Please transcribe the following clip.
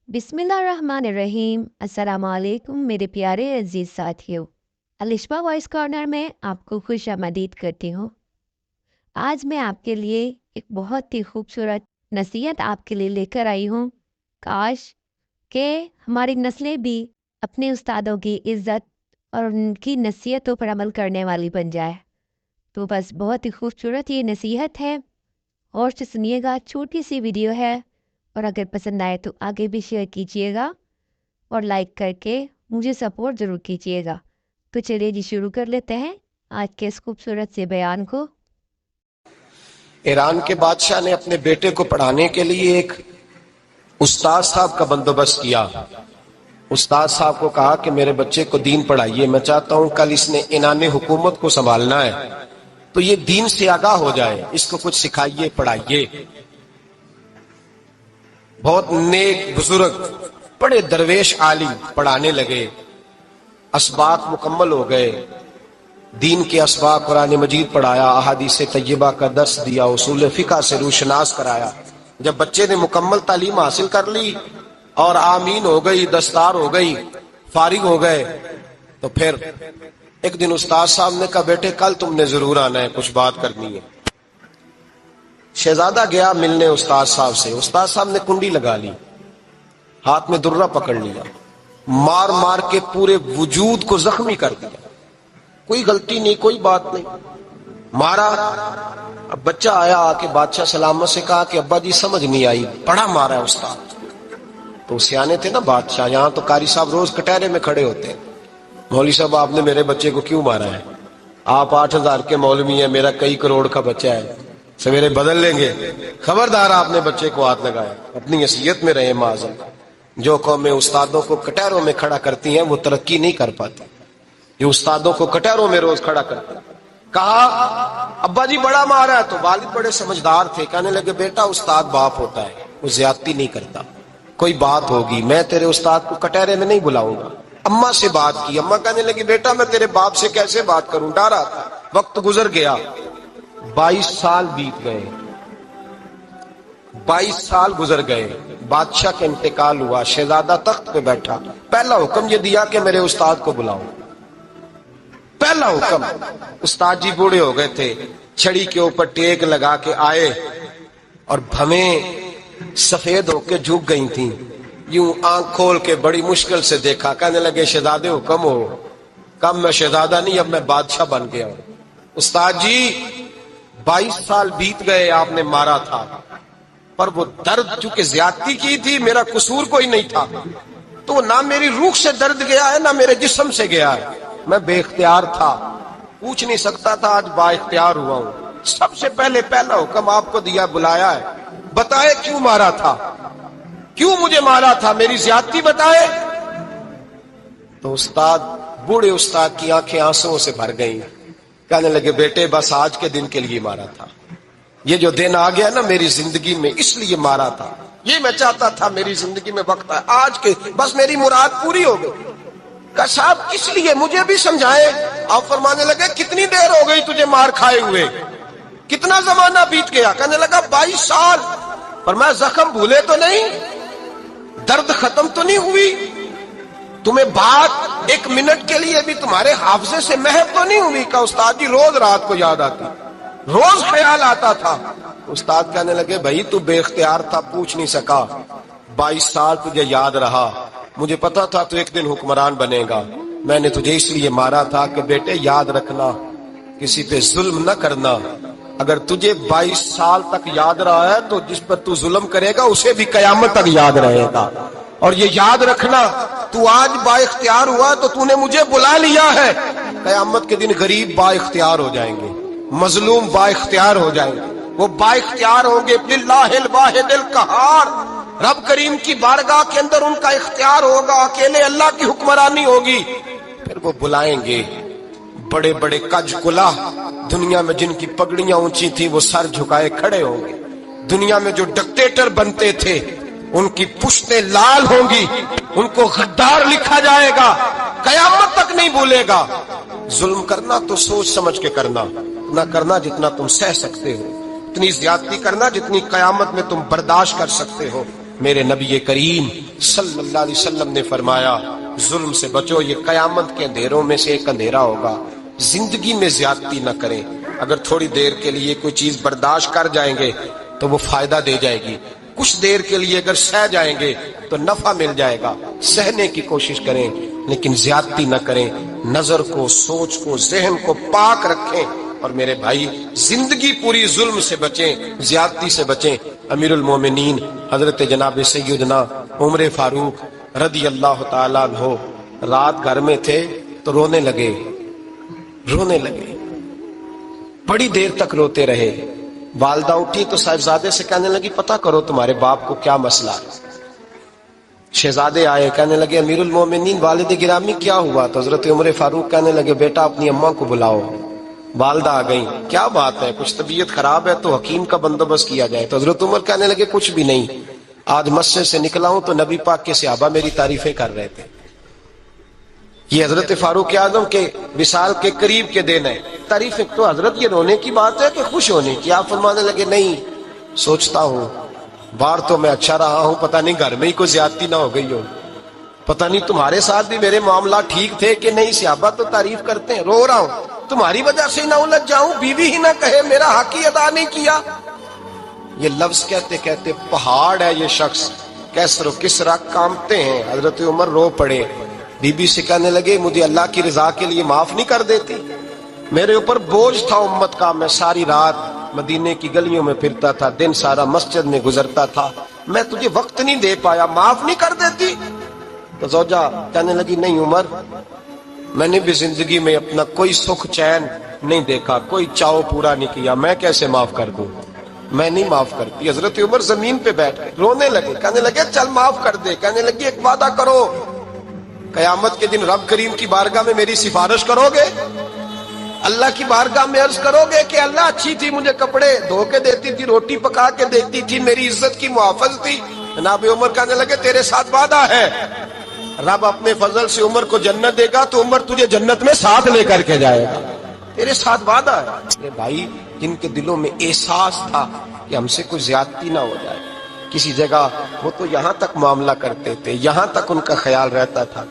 बिस्मिल्लाहिर्रहमानिर्रहीम। अस्सलाम वालेकुम मेरे प्यारे अजीज़ साथियों, अलिशबा वॉइस कॉर्नर में आपको खुश आमदीद करती हूँ। आज मैं आपके लिए एक बहुत ही खूबसूरत नसीहत आपके लिए लेकर आई हूँ। काश कि हमारी नस्लें भी अपने उस्तादों की इज़्ज़त और उनकी नसीहतों पर अमल करने वाली बन जाए। तो बस बहुत ही खूबसूरत ये नसीहत है, और से सुनिएगा। छोटी सी वीडियो है, और अगर पसंद आए तो आगे भी शेयर कीजिएगा और लाइक करके मुझे सपोर्ट ज़रूर कीजिएगा। तो चलिए जी, शुरू कर लेते हैं आज के इस खूबसूरत से बयान को। ईरान के बादशाह ने अपने बेटे को पढ़ाने के लिए एक उस्ताद साहब का बंदोबस्त किया। उस्ताद साहब को कहा कि मेरे बच्चे को दीन पढ़ाइए, मैं चाहता हूं कल इसने इनाने हुकूमत को संभालना है, तो ये दीन से आगाह हो जाए, इसको कुछ सिखाइए, पढ़ाइए। बहुत नेक बुजुर्ग, बड़े दरवेश आलिम पढ़ाने लगे। असबाक मुकम्मल हो गए, दीन के असबाक कुरान मजीद पढ़ाया, अहादीस तय्यबा का दर्स दिया, उसूल फिक़ह से रूशनास कराया। जब बच्चे ने मुकम्मल तालीम हासिल कर ली और आमीन हो गई, दस्तार हो गई, फारिग हो गए, तो फिर एक दिन उस्ताद साहब ने कहा, बेटे कल तुमने जरूर आना है, कुछ बात करनी है। शहजादा गया मिलने उस्ताद साहब से। उस्ताद साहब ने कुंडी लगा ली, हाथ में दुर्रा पकड़ लिया, मार मार के पूरे वजूद को जख्मी कर दिया। कोई गलती नहीं, कोई बात नहीं, मारा। अब बच्चा आया, आके बादशाह सलामत से कहा कि अब्बा जी समझ नहीं आई, बड़ा मारा है उस्ताद। तो सियाने थे ना बादशाह, यहां तो कारी साहब रोज कटहरे में खड़े होते हैं, मौलवी साहब आपने मेरे बच्चे को क्यों मारा है? आप 8000 के मौलवी हैं, मेरा कई करोड़ का बच्चा है, सवेरे बदल लेंगे। खबरदार, आपने बच्चे को हाथ लगाया, अपनी हैसियत में रहे माज़म। जो कौमें उस्तादों को कटहरों में खड़ा करती हैं वो तरक्की नहीं कर पाती। ये उस्तादों को कटहरों में रोज खड़ा करते। कहा अब्बा जी बड़ा मारा है, तो वालिद बड़े समझदार थे, कहने लगे बेटा उस्ताद बाप होता है, वो ज्यादती नहीं करता, कोई बात होगी, मैं तेरे उस्ताद को कटहरे में नहीं बुलाऊंगा। अम्मा से बात की, अम्मा कहने लगी बेटा मैं तेरे बाप से कैसे बात करूं, डरा था। वक्त गुजर गया, 22 साल बीत गए, 22 साल गुजर गए। बादशाह का इंतकाल हुआ, शहजादा तख्त पे बैठा। पहला हुक्म ये दिया कि मेरे उस्ताद को बुलाओ, पहला हुक्म। उस्ताद जी बूढ़े हो गए थे, छड़ी के ऊपर टेक लगा के आए और भवें सफेद होके झुक गई थी। यूं आंख खोल के बड़ी मुश्किल से देखा, कहने लगे शहजादे हुक्म हो। कम मैं शहजादा नहीं, अब मैं बादशाह बन गया हूं। उस्ताद जी 22 साल बीत गए, आपने मारा था, पर वो दर्द चूंकि ज्यादती की थी, मेरा कसूर कोई नहीं था, तो ना मेरी रूह से दर्द गया है, ना मेरे जिस्म से गया है। मैं बेख्तियार था, पूछ नहीं सकता था, आज बाइख्तियार हुआ हूं। सबसे पहले पहला हुक्म आपको दिया, बुलाया है, बताए क्यों मारा था, क्यों मुझे मारा था, मेरी ज्यादती बताए। तो उस्ताद, बूढ़े उस्ताद की आंखें आंसुओं से भर गई, कहने लगे बेटे बस आज के दिन के लिए मारा था, ये जो दिन आ गया ना मेरी जिंदगी में, इसलिए मारा था, ये मैं चाहता था मेरी जिंदगी में वक्त है, आज के बस मेरी मुराद पूरी हो गई। कहा साहब किस लिए, मुझे भी समझाए। आप फरमाने लगे कितनी देर हो गई तुझे मार खाए हुए, कितना जमाना बीत गया? कहने लगा 22 साल। पर मैं जख्म भूले तो नहीं, दर्द खत्म तो नहीं हुई, तुम्हें बात एक मिनट के लिए भी तुम्हारे हाफजे से महव तो नहीं हुई? का उस्ताद जी रोज रात को याद आती, रोज ख्याल आता था। उस्ताद कहने लगे भाई तू बेख्तियार था, पूछ नहीं सका, 22 साल तुझे याद रहा, मुझे पता था तू एक दिन हुक्मरान बनेगा, मैंने तुझे इसलिए मारा था कि बेटे याद रखना, किसी पे जुल्म न करना। अगर तुझे 22 साल तक याद रहा है तो जिस पर तू जुल्म करेगा उसे भी कयामत तक याद रहेगा। और ये याद रखना, तू आज बाइख्तियार हुआ तो तूने मुझे बुला लिया है, कयामत के दिन गरीब बाइख्तियार हो जाएंगे, मजलूम बाइख्तियार हो जाएंगे, वो बाइख्तियार होंगे लिल्लाहिल वाहिदिल कहार, रब करीम की बारगाह के अंदर उनका इख्तियार होगा, अकेले अल्लाह की हुक्मरानी होगी। फिर वो बुलाएंगे बड़े बड़े कज कुला, दुनिया में जिनकी पगड़ियां ऊंची थी वो सर झुकाए खड़े होंगे, दुनिया में जो डिक्टेटर बनते थे उनकी पुश्तें लाल होंगी, उनको गद्दार लिखा जाएगा, कयामत तक नहीं भूलेगा। जुल्म करना तो सोच समझ के करना, ना करना जितना तुम सह सकते हो, इतनी ज्यादती करना जितनी कयामत में तुम बर्दाश्त कर सकते हो। میرے نبی کریم صلی اللہ علیہ وسلم نے فرمایا ظلم سے بچو، یہ قیامت کے اندھیروں میں سے ایک اندھیرا ہوگا۔ زندگی میں زیادتی نہ کریں، اگر تھوڑی دیر کے لیے کوئی چیز برداشت کر جائیں گے تو وہ فائدہ دے جائے گی، کچھ دیر کے لیے اگر سہ جائیں گے تو نفع مل جائے گا، سہنے کی کوشش کریں لیکن زیادتی نہ کریں، نظر کو، سوچ کو، ذہن کو پاک رکھیں۔ اور میرے بھائی زندگی پوری ظلم سے بچیں، زیادتی سے بچیں۔ امیر المومنین حضرت جناب سیدنا عمر فاروق رضی اللہ تعالیٰ عنہ رات گھر میں تھے تو رونے لگے، بڑی دیر تک روتے رہے۔ والدہ اٹھی تو صاحبزادے سے کہنے لگی پتہ کرو تمہارے باپ کو کیا مسئلہ ہے۔ شہزادے آئے، کہنے لگے امیر المومنین والد گرامی کیا ہوا؟ تو حضرت عمر فاروق کہنے لگے بیٹا اپنی اماں کو بلاؤ۔ والدہ آ گئیں، کیا بات ہے؟ کچھ طبیعت خراب ہے تو حکیم کا بندوبست کیا جائے۔ تو حضرت عمر کہنے لگے کچھ بھی نہیں، آج مسجد سے نکلا ہوں تو نبی پاک کے صحابہ میری تعریفیں کر رہے تھے۔ یہ حضرت فاروق اعظم کے وصال کے قریب کے دن ہے، تعریفیں تو حضرت یہ رونے کی بات ہے کہ خوش ہونے کی؟ آپ فرمانے لگے نہیں، سوچتا ہوں باہر تو میں اچھا رہا ہوں، پتہ نہیں گھر میں ہی کوئی زیادتی نہ ہو گئی ہو، پتہ نہیں تمہارے ساتھ بھی میرے معاملات ٹھیک تھے کہ نہیں، صحابہ تو تعریف کرتے ہیں، رو رہا ہوں تمہاری وجہ سے نہ الجھ جاؤں، بیوی ہی نہ کہے میرا حق ہی ادا نہیں کیا۔ یہ لفظ کہتے کہتے پہاڑ ہے یہ شخص، کیسر و کسرا کانپتے ہیں۔ حضرت عمر رو پڑے، بی بی سے کہنے لگے مجھے اللہ کی رضا کے لیے معاف نہیں کر دیتی؟ میرے اوپر بوجھ تھا امت کا، میں ساری رات مدینے کی گلیوں میں پھرتا تھا، دن سارا مسجد میں گزرتا تھا، میں تجھے وقت نہیں دے پایا، معاف نہیں کر دیتی؟ تو زوجہ کہنے لگی نہیں عمر، میں نے بھی زندگی میں اپنا کوئی سکھ چین نہیں دیکھا، کوئی چاؤ پورا نہیں کیا، میں کیسے معاف کر دوں؟ میں نہیں معاف کرتی۔ حضرت عمر زمین پہ بیٹھ گئے، رونے لگے، کہنے لگے چل معاف کر دے۔ کہنے لگی ایک وعدہ کرو، قیامت کے دن رب کریم کی بارگاہ میں میری سفارش کرو گے؟ اللہ کی بارگاہ میں عرض کرو گے کہ اللہ اچھی تھی، مجھے کپڑے دھو کے دیتی تھی، روٹی پکا کے دیتی تھی، میری عزت کی محافظ تھی؟ جناب عمر کہنے لگے تیرے ساتھ وعدہ ہے، رب اپنے فضل سے عمر کو جنت دے گا تو عمر تجھے جنت میں ساتھ لے کر کے جائے گا، تیرے ساتھ وعدہ ہے۔ میرے بھائی جن کے دلوں میں احساس تھا کہ ہم سے کوئی زیادتی نہ ہو جائے کسی جگہ، وہ تو یہاں تک معاملہ کرتے تھے، یہاں تک ان کا خیال رہتا تھا۔